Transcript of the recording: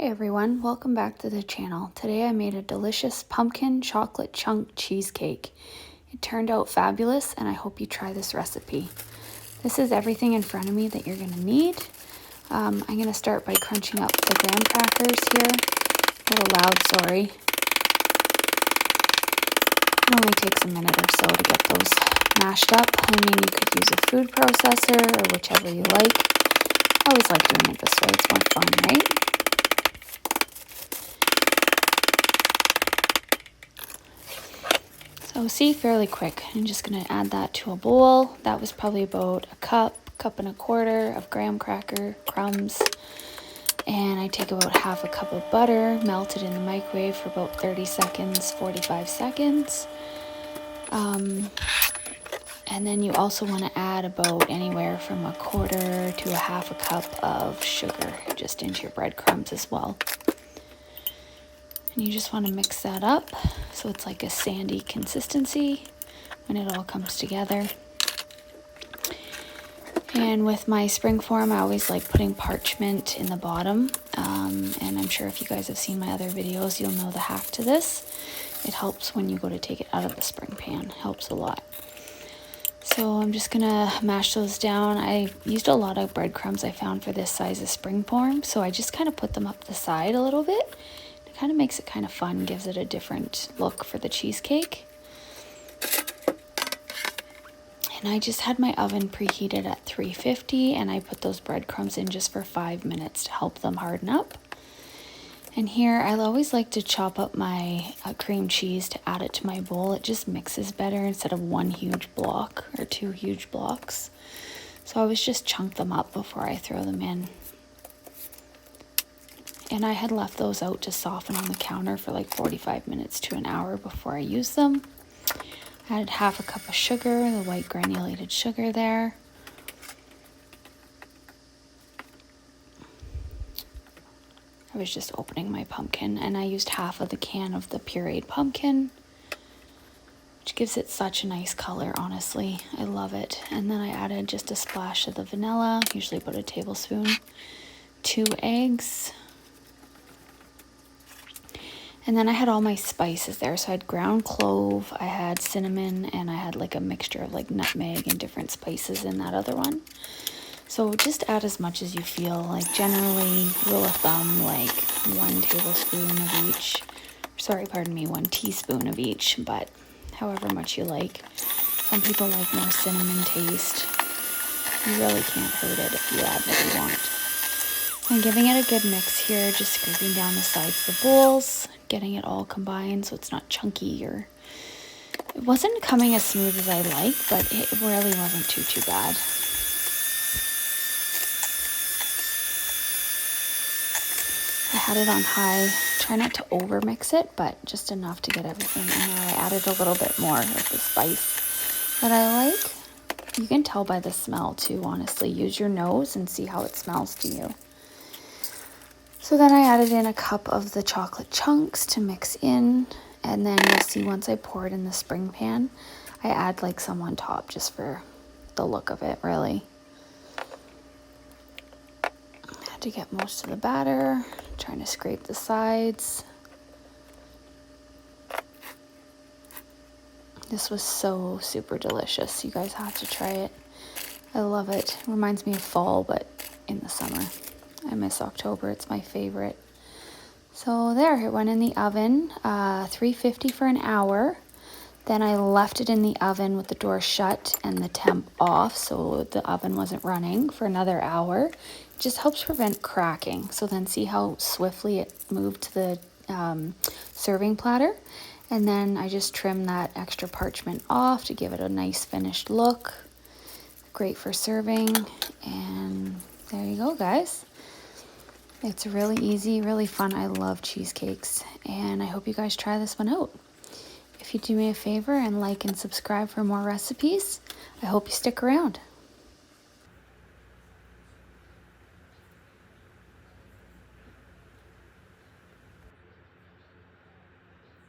Hey everyone, welcome back to the channel. Today I made a delicious pumpkin chocolate chunk cheesecake. It turned out fabulous and I hope you try this recipe. This is everything in front of me that you're going to need. I'm going to start by crunching up the graham crackers here. A little loud, sorry. It only takes a minute or so to get those mashed up. I mean, you could use a food processor or whichever you like. I always like doing it this way, it's more fun, right? So see, fairly quick. I'm just going to add that to a bowl. That was probably about a cup and a quarter of graham cracker crumbs. And I take about half a cup of butter, melt it in the microwave for about 30 seconds, 45 seconds. And then you also want to add about anywhere from a quarter to a half a cup of sugar just into your breadcrumbs as well. And you just want to mix that up so it's like a sandy consistency when it all comes together. And with my springform, I always like putting parchment in the bottom. And I'm sure if you guys have seen my other videos, you'll know the hack to this. It helps when you go to take it out of the spring pan. Helps a lot. So I'm just gonna mash those down. I used a lot of breadcrumbs I found for this size of springform, so I just kind of put them up the side a little bit. It kind of makes it kind of fun, gives it a different look for the cheesecake. And I just had my oven preheated at 350 and I put those breadcrumbs in just for 5 minutes to help them harden up. And here I always like to chop up my cream cheese to add it to my bowl. It just mixes better instead of one huge block or two huge blocks. So I always just chunk them up before I throw them in. And I had left those out to soften on the counter for like 45 minutes to an hour before I used them. I added half a cup of sugar, the white granulated sugar there. I was just opening my pumpkin and I used half of the can of the pureed pumpkin, which gives it such a nice color, honestly. I love it. And then I added just a splash of the vanilla, usually about a tablespoon, 2 eggs. And then I had all my spices there. So I had ground clove, I had cinnamon, and I had like a mixture of like nutmeg and different spices in that other one. So just add as much as you feel. Like generally, rule of thumb, like 1 tablespoon of each. Sorry, pardon me, 1 teaspoon of each, but however much you like. Some people like more cinnamon taste. You really can't hurt it if you add what you want. I'm giving it a good mix here, just scraping down the sides of the bowls, getting it all combined so it's not chunky or... It wasn't coming as smooth as I like, but it really wasn't too bad. I had it on high, try not to over mix it, but just enough to get everything in there. I added a little bit more of the spice that I like. You can tell by the smell too, honestly. Use your nose and see how it smells to you. So then I added in a cup of the chocolate chunks to mix in, and then you'll see once I pour it in the spring pan, I add like some on top just for the look of it, really. I had to get most of the batter, trying to scrape the sides. This was so super delicious. You guys have to try it. I love it. It reminds me of fall, but in the summer. I miss October, it's my favorite. So there, it went in the oven, 350 for an hour. Then I left it in the oven with the door shut and the temp off so the oven wasn't running for another hour. It just helps prevent cracking. So then see how swiftly it moved to the serving platter. And then I just trimmed that extra parchment off to give it a nice finished look. Great for serving. And there you go, guys. It's really easy, really fun. I love cheesecakes, and I hope you guys try this one out. If you do me a favor and like and subscribe for more recipes, I hope you stick around.